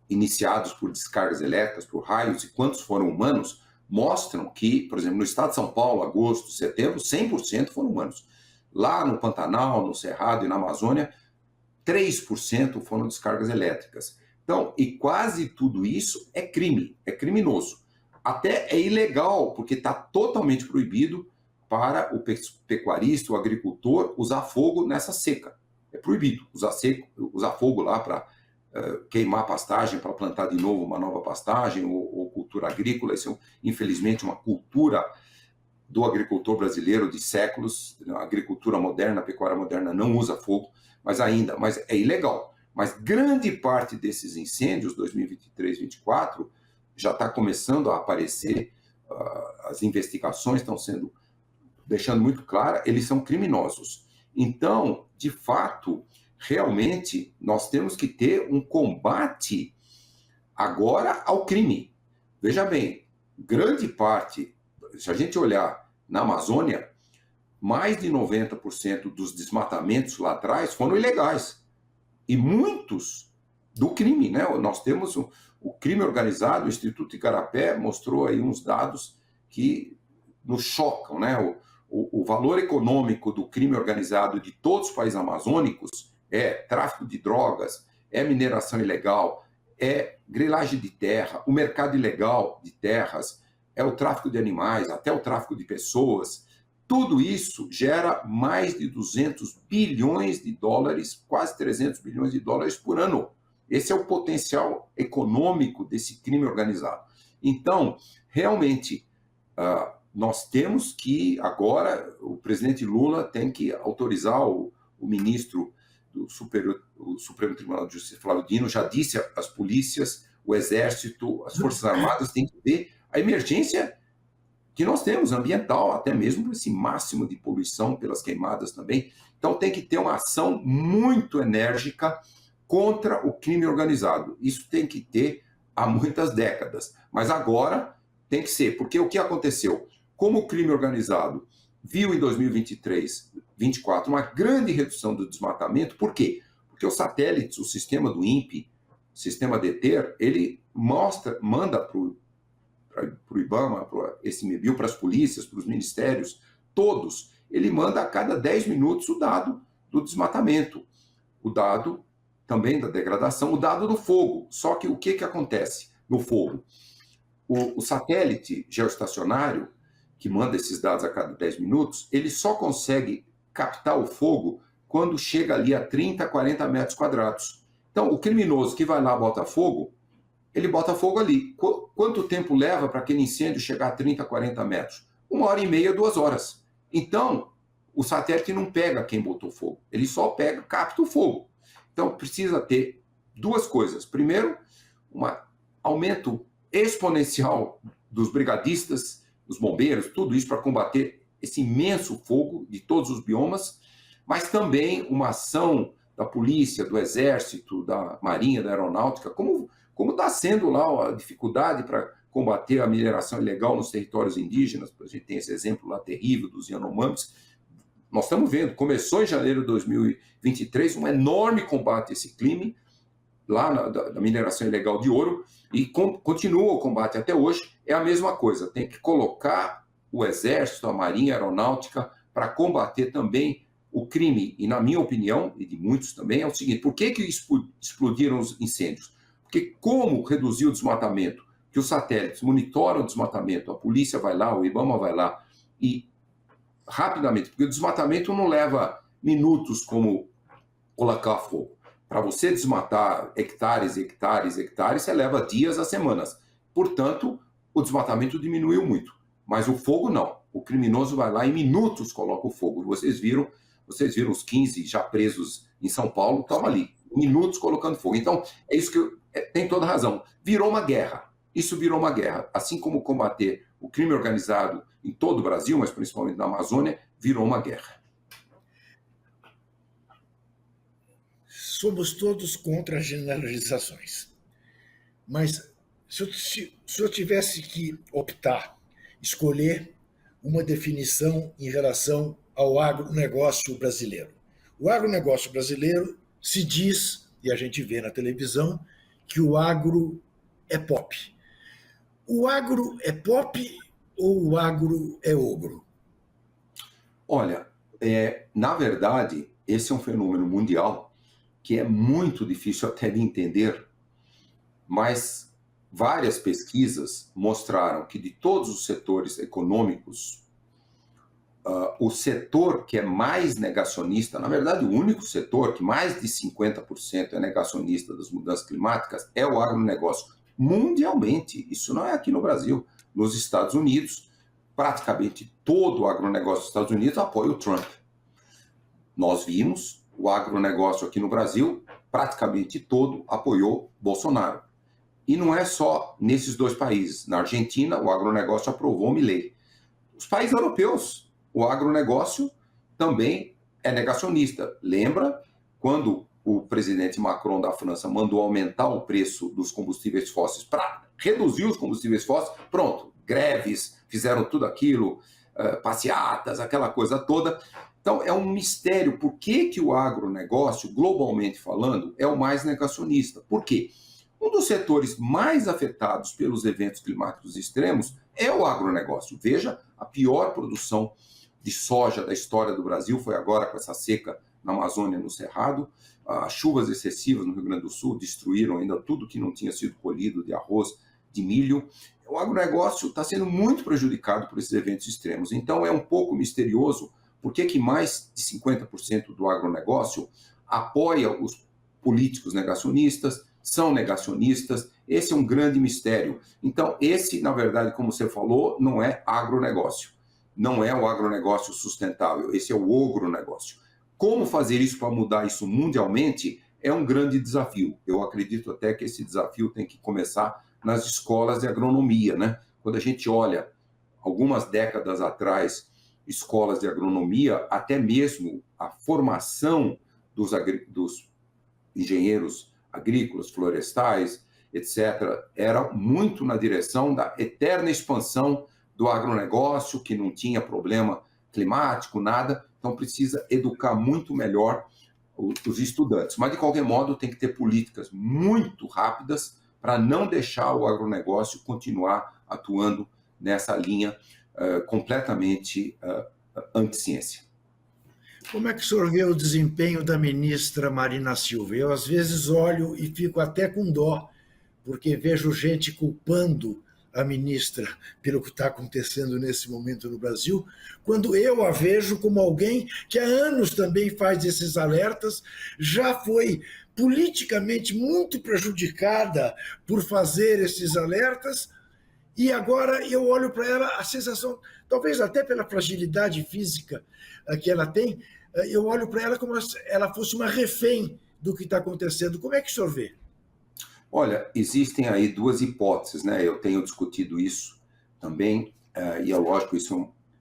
iniciados por descargas elétricas, por raios, e quantos foram humanos, mostram que, por exemplo, no estado de São Paulo, agosto, setembro, 100% foram humanos. Lá no Pantanal, no Cerrado e na Amazônia, 3% foram descargas elétricas. Então, e quase tudo isso é crime, é criminoso. Até é ilegal, porque está totalmente proibido para o pecuarista, o agricultor, usar fogo nessa seca. É proibido usar fogo lá para queimar pastagem, para plantar de novo uma nova pastagem ou cultura agrícola. Isso é, infelizmente, uma cultura do agricultor brasileiro de séculos. A agricultura moderna, a pecuária moderna não usa fogo, mas é ilegal. Mas grande parte desses incêndios, 2023, 2024, já está começando a aparecer, as investigações estão sendo, deixando muito clara, eles são criminosos. Então, de fato, realmente, nós temos que ter um combate agora ao crime. Veja bem, grande parte, se a gente olhar na Amazônia, mais de 90% dos desmatamentos lá atrás foram ilegais. E muitos do crime, né? Nós temos o crime organizado, o Instituto Igarapé mostrou aí uns dados que nos chocam, né? O valor econômico do crime organizado de todos os países amazônicos é tráfico de drogas, é mineração ilegal, é grilagem de terra, o mercado ilegal de terras, é o tráfico de animais, até o tráfico de pessoas. Tudo isso gera mais de 200 bilhões de dólares, quase 300 bilhões de dólares por ano. Esse é o potencial econômico desse crime organizado. Então, realmente, nós temos que, agora, o presidente Lula tem que autorizar o ministro do Supremo Tribunal de Justiça, Flávio Dino, já disse às polícias, o Exército, as Forças Armadas têm que ver a emergência que nós temos, ambiental, até mesmo esse máximo de poluição pelas queimadas também. Então tem que ter uma ação muito enérgica contra o crime organizado. Isso tem que ter há muitas décadas. Mas agora tem que ser, porque o que aconteceu? Como o crime organizado viu em 2023, 24, uma grande redução do desmatamento. Por quê? Porque os satélites, o sistema do INPE, o sistema DETER, ele manda para o IBAMA, para o ICMBio, para as polícias, para os ministérios, todos, ele manda a cada 10 minutos o dado do desmatamento, o dado também da degradação, o dado do fogo. Só que o que acontece no fogo? O satélite geoestacionário, que manda esses dados a cada 10 minutos, ele só consegue captar o fogo quando chega ali a 30, 40 metros quadrados. Então, o criminoso que vai lá e bota fogo, ele bota fogo ali. Quanto tempo leva para aquele incêndio chegar a 30, 40 metros? 1h30, 2 horas. Então, o satélite não pega quem botou fogo, ele só capta o fogo. Então, precisa ter duas coisas. Primeiro, um aumento exponencial dos brigadistas, dos bombeiros, tudo isso para combater esse imenso fogo de todos os biomas, mas também uma ação da polícia, do exército, da marinha, da aeronáutica, como está sendo lá a dificuldade para combater a mineração ilegal nos territórios indígenas. A gente tem esse exemplo lá terrível dos Yanomamis. Nós estamos vendo, começou em janeiro de 2023 um enorme combate a esse crime, lá da mineração ilegal de ouro, e continua o combate até hoje. É a mesma coisa, tem que colocar o exército, a marinha, a aeronáutica, para combater também o crime. E na minha opinião, e de muitos também, é o seguinte: por que explodiram os incêndios? Porque como reduzir o desmatamento? Que os satélites monitoram o desmatamento, a polícia vai lá, o IBAMA vai lá, e rapidamente, porque o desmatamento não leva minutos como colocar fogo. Para você desmatar hectares, hectares, hectares, você leva dias a semanas. Portanto, o desmatamento diminuiu muito. Mas o fogo não. O criminoso vai lá e em minutos coloca o fogo. Vocês viram os 15 já presos em São Paulo, estavam ali, minutos colocando fogo. Então, é isso que tem toda razão. Virou uma guerra. Isso virou uma guerra. Assim como combater o crime organizado em todo o Brasil, mas principalmente na Amazônia, virou uma guerra. Somos todos contra as generalizações. Mas se eu tivesse que escolher uma definição em relação ao agronegócio brasileiro. O agronegócio brasileiro se diz, e a gente vê na televisão, que o agro é pop. O agro é pop ou o agro é ogro? Olha, na verdade, esse é um fenômeno mundial que é muito difícil até de entender, mas várias pesquisas mostraram que de todos os setores econômicos, o setor que é mais negacionista, na verdade o único setor que mais de 50% é negacionista das mudanças climáticas é o agronegócio. Mundialmente, isso não é aqui no Brasil. Nos Estados Unidos, praticamente todo o agronegócio dos Estados Unidos apoia o Trump. Nós vimos o agronegócio aqui no Brasil, praticamente todo apoiou Bolsonaro. E não é só nesses dois países. Na Argentina, o agronegócio aprovou Milei. Os países europeus, o agronegócio também é negacionista. Lembra quando o presidente Macron da França mandou aumentar o preço dos combustíveis fósseis para reduzir os combustíveis fósseis? Pronto, greves, fizeram tudo aquilo, passeatas, aquela coisa toda. Então, é um mistério por que o agronegócio, globalmente falando, é o mais negacionista. Por quê? Um dos setores mais afetados pelos eventos climáticos extremos é o agronegócio. Veja, a pior produção de soja da história do Brasil foi agora com essa seca na Amazônia, no Cerrado. As chuvas excessivas no Rio Grande do Sul destruíram ainda tudo que não tinha sido colhido de arroz, de milho. O agronegócio está sendo muito prejudicado por esses eventos extremos. Então, é um pouco misterioso por que mais de 50% do agronegócio apoia os políticos negacionistas, são negacionistas. Esse é um grande mistério. Então, esse, na verdade, como você falou, não é agronegócio. Não é o agronegócio sustentável, esse é o ogronegócio. Como fazer isso para mudar isso mundialmente é um grande desafio. Eu acredito até que esse desafio tem que começar nas escolas de agronomia, né? Quando a gente olha, algumas décadas atrás, escolas de agronomia, até mesmo a formação dos engenheiros agrícolas, florestais, etc., era muito na direção da eterna expansão do agronegócio, que não tinha problema climático, nada. então precisa educar muito melhor os estudantes. Mas, de qualquer modo, tem que ter políticas muito rápidas para não deixar o agronegócio continuar atuando nessa linha completamente anti-ciência. Como é que o senhor vê o desempenho da ministra Marina Silva? Eu, às vezes, olho e fico até com dó, porque vejo gente culpando a ministra pelo que está acontecendo nesse momento no Brasil, quando eu a vejo como alguém que há anos também faz esses alertas, já foi politicamente muito prejudicada por fazer esses alertas, e agora eu olho para ela, a sensação, talvez até pela fragilidade física que ela tem, eu olho para ela como se ela fosse uma refém do que está acontecendo. Como é que o senhor vê? Olha, existem aí duas hipóteses, né? Eu tenho discutido isso também, e é lógico, a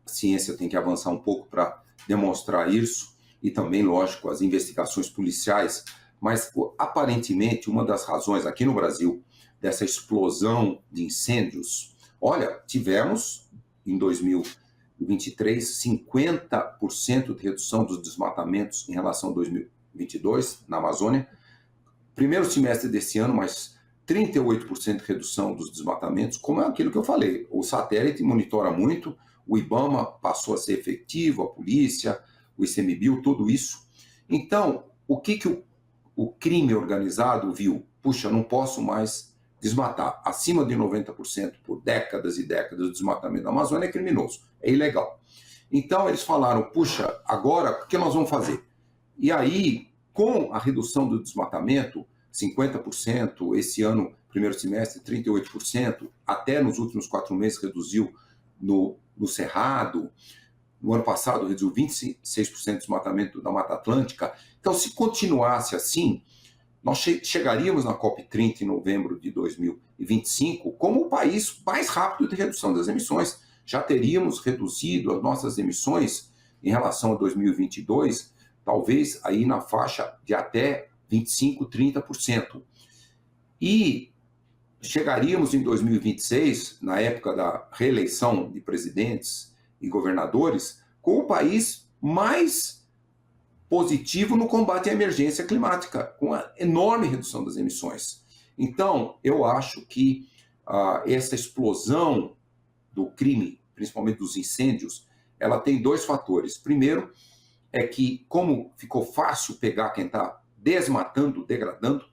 ciência tem que avançar um pouco para demonstrar isso, e também, lógico, as investigações policiais, mas aparentemente uma das razões aqui no Brasil dessa explosão de incêndios, olha, tivemos em 2023 50% de redução dos desmatamentos em relação a 2022 na Amazônia. Primeiro semestre desse ano, mas 38% de redução dos desmatamentos, como é aquilo que eu falei. O satélite monitora muito, o IBAMA passou a ser efetivo, a polícia, o ICMBio, tudo isso. Então, o que o crime organizado viu? Puxa, não posso mais desmatar. Acima de 90% por décadas e décadas, o desmatamento da Amazônia é criminoso, é ilegal. Então, eles falaram, puxa, agora o que nós vamos fazer? E aí, com a redução do desmatamento, 50%, esse ano, primeiro semestre, 38%, até nos últimos 4 meses reduziu no Cerrado, no ano passado reduziu 26% do desmatamento da Mata Atlântica. Então, se continuasse assim, nós chegaríamos na COP30 em novembro de 2025 como o país mais rápido de redução das emissões. Já teríamos reduzido as nossas emissões em relação a 2022, talvez aí na faixa de até 25%, 30%. E chegaríamos em 2026, na época da reeleição de presidentes e governadores, com o país mais positivo no combate à emergência climática, com a enorme redução das emissões. Então, eu acho que essa explosão do crime, principalmente dos incêndios, ela tem 2 fatores. Primeiro, é que, como ficou fácil pegar quem está desmatando, degradando,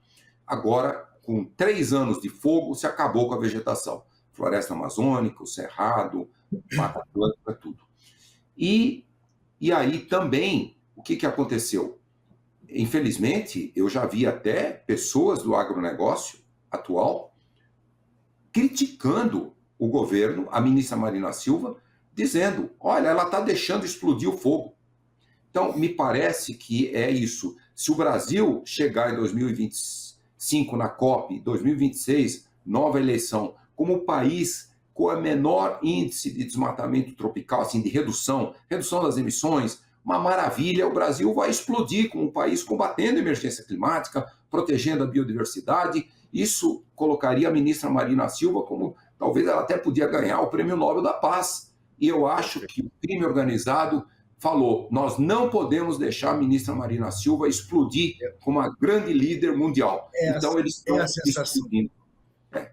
agora, com 3 anos de fogo, se acabou com a vegetação. Floresta amazônica, o cerrado, Mata Atlântica, tudo. E aí também, o que aconteceu? Infelizmente, eu já vi até pessoas do agronegócio atual criticando o governo, a ministra Marina Silva, dizendo, olha, ela está deixando explodir o fogo. Então, me parece que é isso. Se o Brasil chegar em 2025 na COP, 2026, nova eleição, como o país com o menor índice de desmatamento tropical, assim, de redução das emissões, uma maravilha, o Brasil vai explodir como um país combatendo a emergência climática, protegendo a biodiversidade. Isso colocaria a ministra Marina Silva como, talvez ela até podia ganhar o Prêmio Nobel da Paz. E eu acho que o crime organizado falou, nós não podemos deixar a ministra Marina Silva explodir como uma grande líder mundial. Então eles estão explodindo.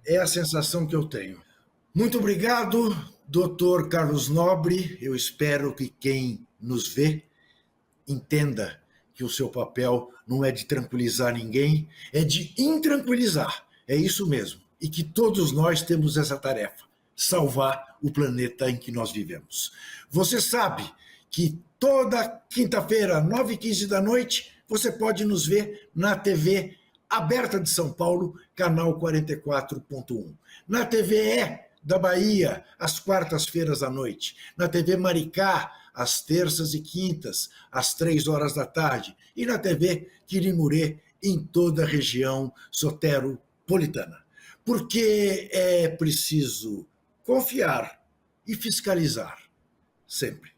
É a sensação que eu tenho. Muito obrigado, doutor Carlos Nobre. Eu espero que quem nos vê entenda que o seu papel não é de tranquilizar ninguém, é de intranquilizar. É isso mesmo. E que todos nós temos essa tarefa, salvar o planeta em que nós vivemos. Você sabe que toda quinta-feira, 9h15 da noite, você pode nos ver na TV Aberta de São Paulo, canal 44.1. Na TVE da Bahia, às quartas-feiras à noite. Na TV Maricá, às terças e quintas, às 3 horas da tarde. E na TV Quirimurê, em toda a região soteropolitana. Porque é preciso confiar e fiscalizar sempre.